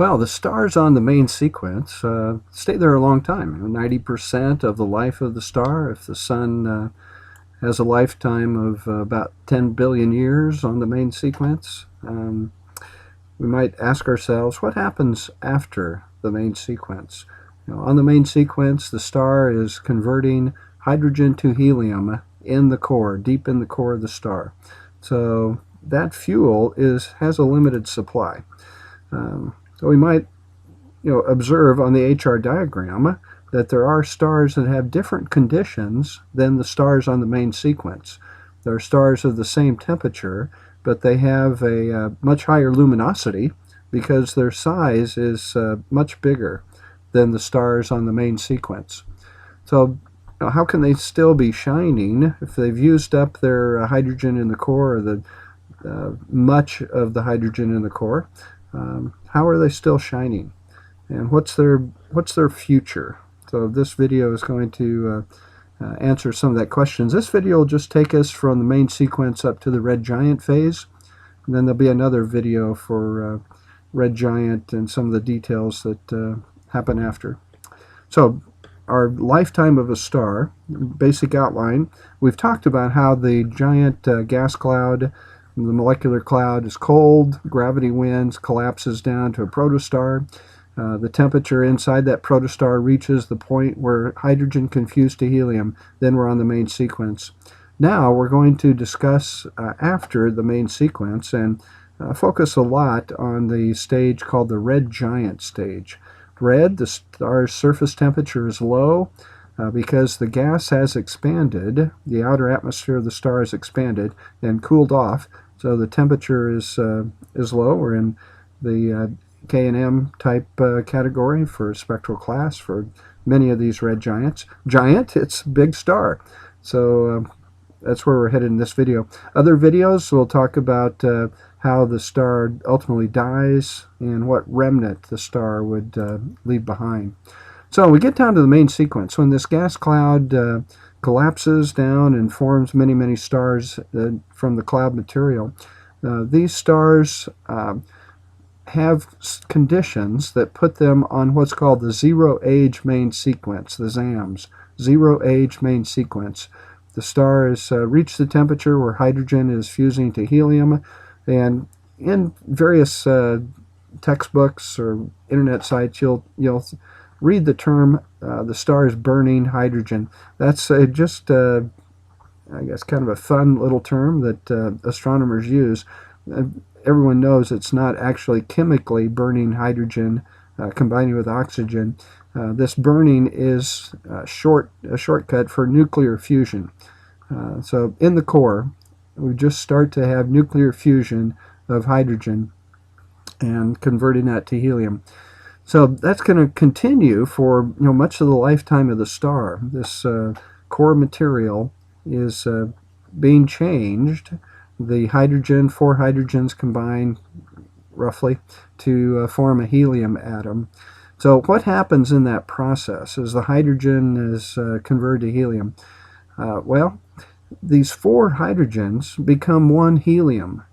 Well, the stars on the main sequence stay there a long time. 90% of the life of the star, if the sun has a lifetime of about 10 billion years on the main sequence, we might ask ourselves, what happens after the main sequence? On the main sequence, the star is converting hydrogen to helium in the core, deep in the core of the star. So that fuel has a limited supply. So we might observe on the HR diagram that there are stars that have different conditions than the stars on the main sequence. There are stars of the same temperature, but they have a much higher luminosity because their size is much bigger than the stars on the main sequence. So how can they still be shining if they've used up their hydrogen in the core, or the much of the hydrogen in the core? How are they still shining? And what's their future? So this video is going to answer some of that questions. This video will just take us from the main sequence up to the red giant phase, and then there'll be another video for red giant and some of the details that happen after. So our lifetime of a star, basic outline, we've talked about how the giant gas cloud, the molecular cloud, is cold, gravity wins, collapses down to a protostar. The temperature inside that protostar reaches the point where hydrogen can fuse to helium. Then we're on the main sequence. Now we're going to discuss after the main sequence and focus a lot on the stage called the red giant stage. Red, the star's surface temperature is low because the gas has expanded. The outer atmosphere of the star has expanded and cooled off, so the temperature is low. We're in the K&M type category for spectral class for many of these red giants. Giant, it's big star. So that's where we're headed in this video. Other videos, we'll talk about how the star ultimately dies and what remnant the star would leave behind. So we get down to the main sequence. When this gas cloud collapses down and forms many, many stars from the cloud material, these stars have conditions that put them on what's called the zero-age main sequence, the ZAMS, zero-age main sequence. The star has reached the temperature where hydrogen is fusing to helium, and in various textbooks or internet sites, you'll read the term the star is burning hydrogen. That's just, I guess, kind of a fun little term that astronomers use. Everyone knows it's not actually chemically burning hydrogen, combining with oxygen. This burning is a shortcut for nuclear fusion. So in the core, we just start to have nuclear fusion of hydrogen and converting that to helium. So that's going to continue for much of the lifetime of the star. This core material is being changed. The hydrogen, 4 hydrogens combine roughly to form a helium atom. So what happens in that process as the hydrogen is converted to helium? Well, these 4 hydrogens become 1 helium.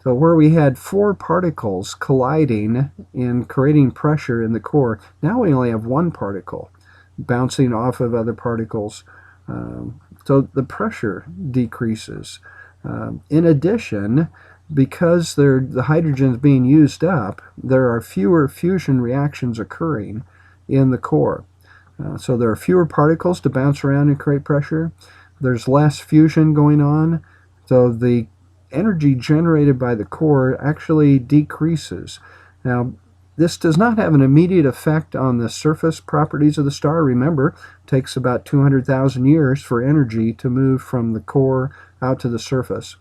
So where we had 4 particles colliding and creating pressure in the core, now we only have 1 particle bouncing off of other particles. So the pressure decreases. In addition, because the hydrogen is being used up, there are fewer fusion reactions occurring in the core. So there are fewer particles to bounce around and create pressure. There's less fusion going on, so the energy generated by the core actually decreases. Now, this does not have an immediate effect on the surface properties of the star. Remember, it takes about 200,000 years for energy to move from the core out to the surface.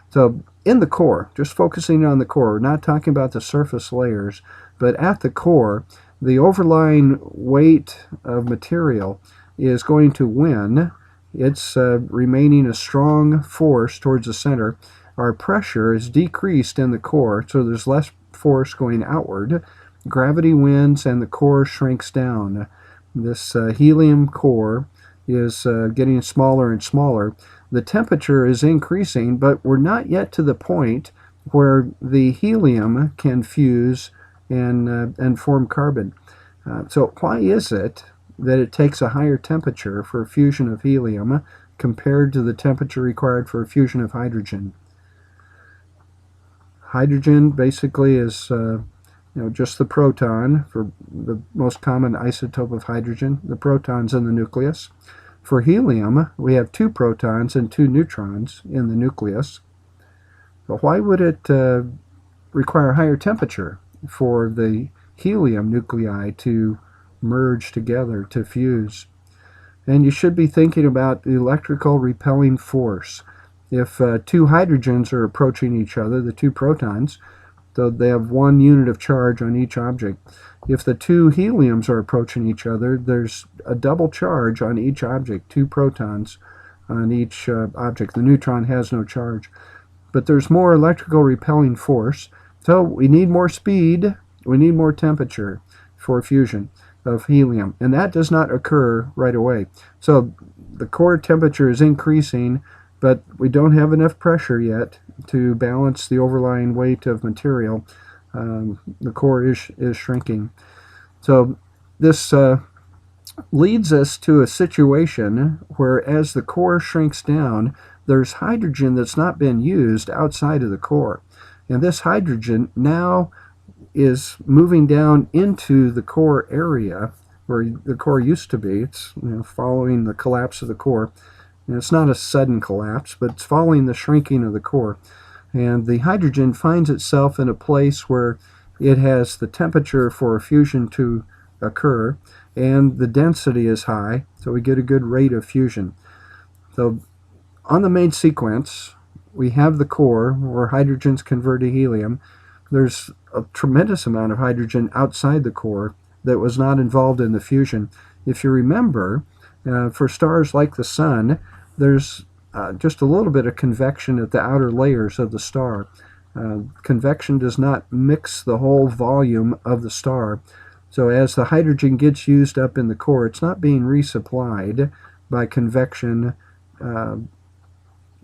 So in the core, just focusing on the core, we're not talking about the surface layers, but at the core, the overlying weight of material is going to win. It's remaining a strong force towards the center. Our pressure is decreased in the core, so there's less force going outward. Gravity wins and the core shrinks down. This helium core is getting smaller and smaller. The temperature is increasing, but we're not yet to the point where the helium can fuse and form carbon. So why is it that it takes a higher temperature for fusion of helium compared to the temperature required for fusion of hydrogen? Hydrogen basically is just the proton. For the most common isotope of hydrogen, the proton's in the nucleus. For helium, we have 2 protons and 2 neutrons in the nucleus. But why would it require higher temperature for the helium nuclei to merge together, to fuse? And you should be thinking about the electrical repelling force. If 2 hydrogens are approaching each other, the 2 protons, so they have 1 unit of charge on each object. If the 2 heliums are approaching each other, there's a double charge on each object, 2 protons on each object. The neutron has no charge. But there's more electrical repelling force, so we need more speed, we need more temperature for fusion of helium, and that does not occur right away. So the core temperature is increasing, but we don't have enough pressure yet to balance the overlying weight of material. The core is shrinking. So this leads us to a situation where as the core shrinks down, there's hydrogen that's not been used outside of the core. And this hydrogen now is moving down into the core area where the core used to be. It's following the collapse of the core. And it's not a sudden collapse, but it's following the shrinking of the core. And the hydrogen finds itself in a place where it has the temperature for fusion to occur, and the density is high, so we get a good rate of fusion. So on the main sequence, we have the core where hydrogens convert to helium. There's a tremendous amount of hydrogen outside the core that was not involved in the fusion. If you remember, for stars like the Sun, there's just a little bit of convection at the outer layers of the star. Convection does not mix the whole volume of the star. So as the hydrogen gets used up in the core, it's not being resupplied by convection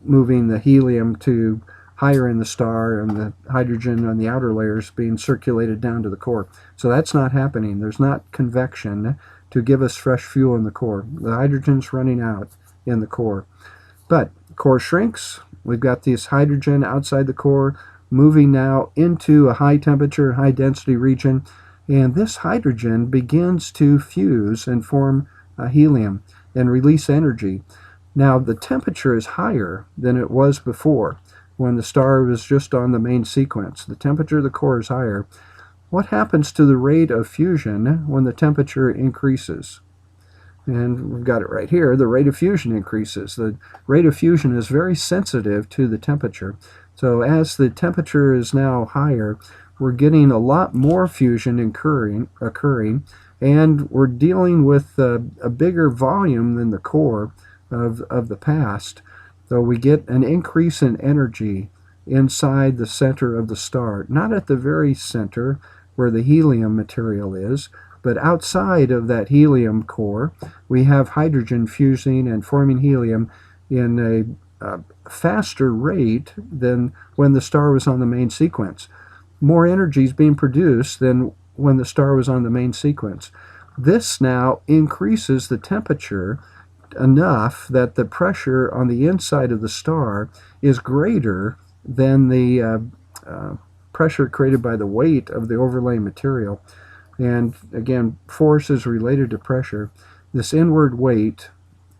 moving the helium to higher in the star and the hydrogen on the outer layers being circulated down to the core. So that's not happening. There's not convection to give us fresh fuel in the core. The hydrogen's running out in the core. But the core shrinks. We've got this hydrogen outside the core moving now into a high temperature, high density region. And this hydrogen begins to fuse and form helium and release energy. Now the temperature is higher than it was before when the star was just on the main sequence. The temperature of the core is higher. What happens to the rate of fusion when the temperature increases? And we've got it right here. The rate of fusion increases. The rate of fusion is very sensitive to the temperature. So as the temperature is now higher, we're getting a lot more fusion occurring, and we're dealing with a bigger volume than the core of the past. So we get an increase in energy inside the center of the star, not at the very center where the helium material is, but outside of that helium core, we have hydrogen fusing and forming helium in a faster rate than when the star was on the main sequence. More energy is being produced than when the star was on the main sequence. This now increases the temperature enough that the pressure on the inside of the star is greater than the pressure created by the weight of the overlaying material. And again, force is related to pressure. This inward weight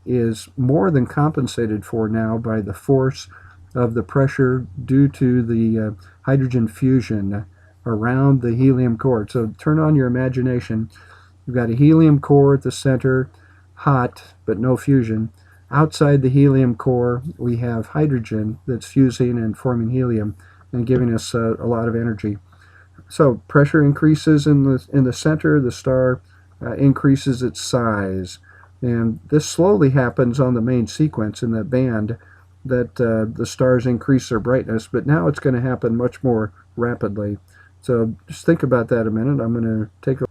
is more than compensated for now by the force of the pressure due to the hydrogen fusion around the helium core. So turn on your imagination. You've got a helium core at the center, hot, but no fusion. Outside the helium core, we have hydrogen that's fusing and forming helium and giving us a lot of energy. So pressure increases in the center, the star increases its size. And this slowly happens on the main sequence in that band that the stars increase their brightness, but now it's going to happen much more rapidly. So just think about that a minute. I'm going to take a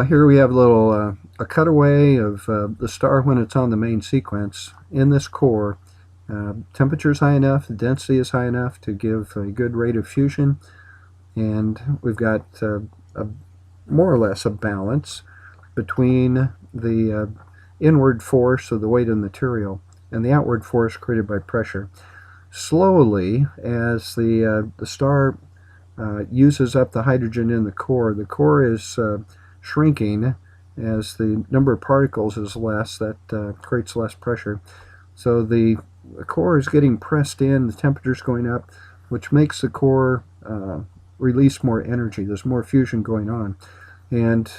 here we have a little a cutaway of the star when it's on the main sequence. In this core, temperature is high enough, the density is high enough to give a good rate of fusion. And we've got a, more or less a balance between the inward force of the weight of the material and the outward force created by pressure. Slowly, as the star uses up the hydrogen in the core is shrinking as the number of particles is less. That creates less pressure. So the core is getting pressed in, the temperature's going up, which makes the core release more energy. There's more fusion going on. And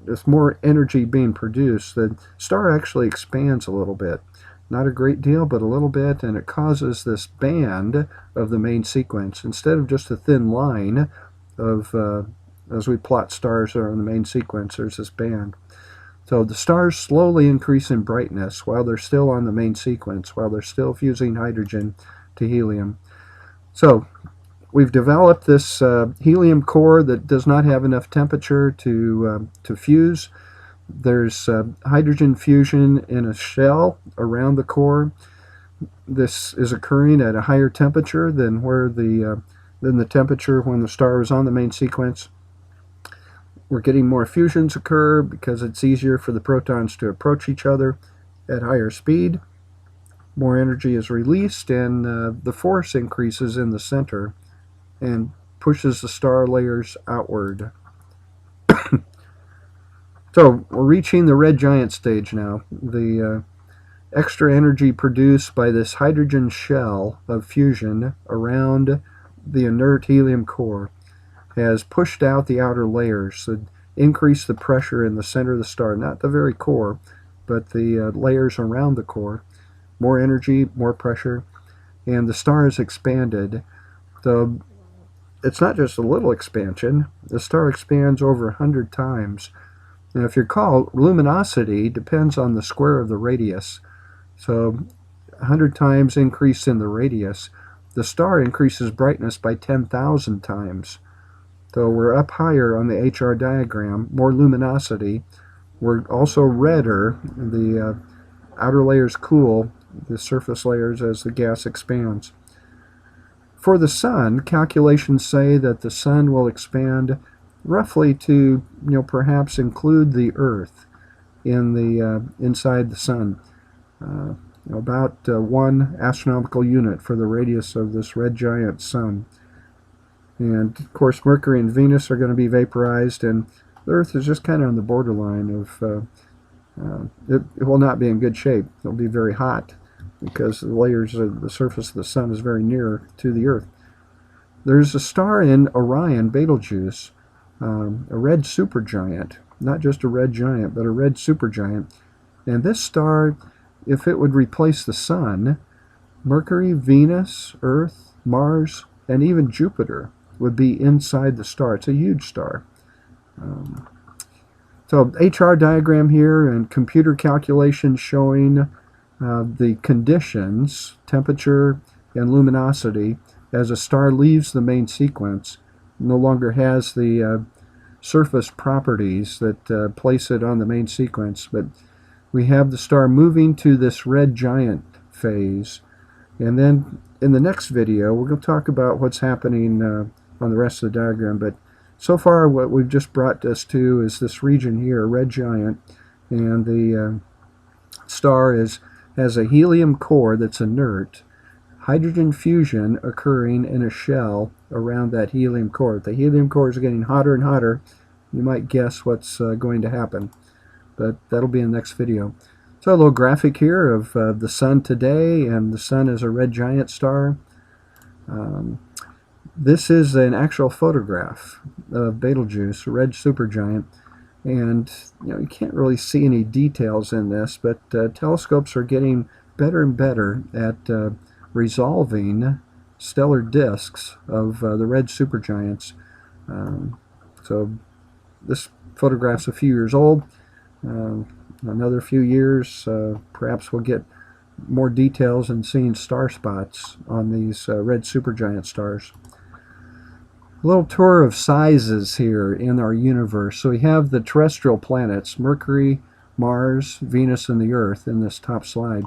with more energy being produced, the star actually expands a little bit. Not a great deal, but a little bit, and it causes this band of the main sequence. Instead of just a thin line of, as we plot stars that are on the main sequence, there's this band. So the stars slowly increase in brightness while they're still on the main sequence, while they're still fusing hydrogen to helium. So we've developed this helium core that does not have enough temperature to fuse. There's hydrogen fusion in a shell around the core. This is occurring at a higher temperature than the temperature when the star was on the main sequence. We're getting more fusions occur because it's easier for the protons to approach each other at higher speed. More energy is released, and the force increases in the center and pushes the star layers outward. So we're reaching the red giant stage now. The extra energy produced by this hydrogen shell of fusion around the inert helium core has pushed out the outer layers that increase the pressure in the center of the star, not the very core, but the layers around the core. More energy, more pressure, and the star is expanded. So it's not just a little expansion. The star expands over 100 times. Now, if you recall, luminosity depends on the square of the radius. So 100 times increase in the radius. The star increases brightness by 10,000 times. So we're up higher on the HR diagram, more luminosity. We're also redder. The outer layers cool the surface layers as the gas expands. For the sun, calculations say that the sun will expand roughly to, perhaps include the Earth in the inside the sun. About 1 astronomical unit for the radius of this red giant sun. And of course, Mercury and Venus are going to be vaporized, and the Earth is just kind of on the borderline of it will not be in good shape. It'll be very hot because the layers of the surface of the sun is very near to the Earth. There's a star in Orion, Betelgeuse, a red supergiant, not just a red giant, but a red supergiant. And this star, if it would replace the sun, Mercury, Venus, Earth, Mars, and even Jupiter would be inside the star. It's a huge star. So HR diagram here and computer calculations showing the conditions, temperature and luminosity, as a star leaves the main sequence, no longer has the surface properties that place it on the main sequence, but we have the star moving to this red giant phase. And then in the next video, we're going to talk about what's happening on the rest of the diagram. But so far, what we've just brought us to is this region here, red giant, and the star has a helium core that's inert, hydrogen fusion occurring in a shell around that helium core. If the helium core is getting hotter and hotter, you might guess what's going to happen. But that'll be in the next video. So a little graphic here of the sun today, and the sun is a red giant star. This is an actual photograph of Betelgeuse, a red supergiant, and you can't really see any details in this, but telescopes are getting better and better at resolving stellar disks of the red supergiants. So this photograph's a few years old. Another few years, perhaps we'll get more details in seeing star spots on these red supergiant stars. A little tour of sizes here in our universe. So we have the terrestrial planets, Mercury, Mars, Venus, and the Earth in this top slide.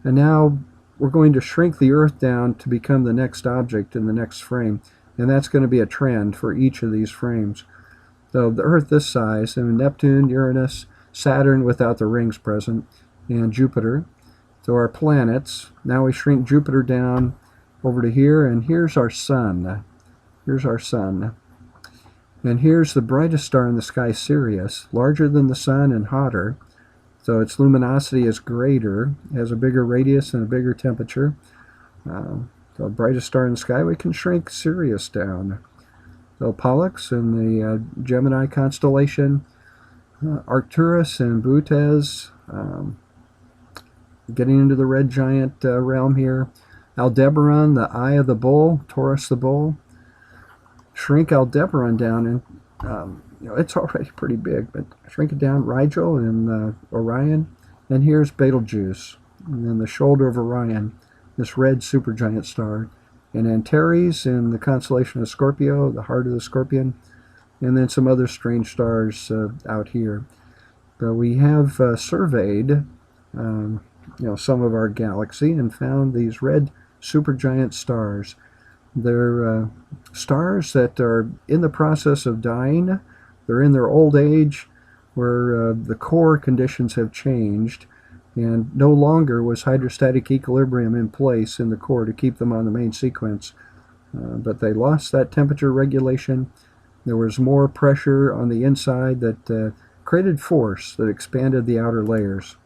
And now we're going to shrink the Earth down to become the next object in the next frame. And that's going to be a trend for each of these frames. So the Earth this size, and Neptune, Uranus, Saturn without the rings present, and Jupiter. So our planets, now we shrink Jupiter down over to here, and here's our sun. Here's our sun. And here's the brightest star in the sky, Sirius, larger than the sun and hotter. So its luminosity is greater, has a bigger radius and a bigger temperature. The brightest star in the sky, we can shrink Sirius down. So Pollux in the Gemini constellation, Arcturus and Bootes, getting into the red giant realm here. Aldebaran, the eye of the bull, Taurus the bull. Shrink Aldebaran down, and it's already pretty big, but shrink it down. Rigel in Orion, and here's Betelgeuse, and then the shoulder of Orion, this red supergiant star, and Antares in the constellation of Scorpio, the heart of the Scorpion, and then some other strange stars out here. But we have surveyed some of our galaxy and found these red supergiant stars. They're stars that are in the process of dying. They're in their old age, where the core conditions have changed, and no longer was hydrostatic equilibrium in place in the core to keep them on the main sequence. But they lost that temperature regulation. There was more pressure on the inside that created force that expanded the outer layers.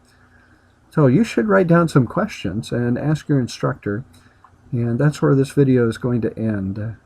So you should write down some questions and ask your instructor, and that's where this video is going to end.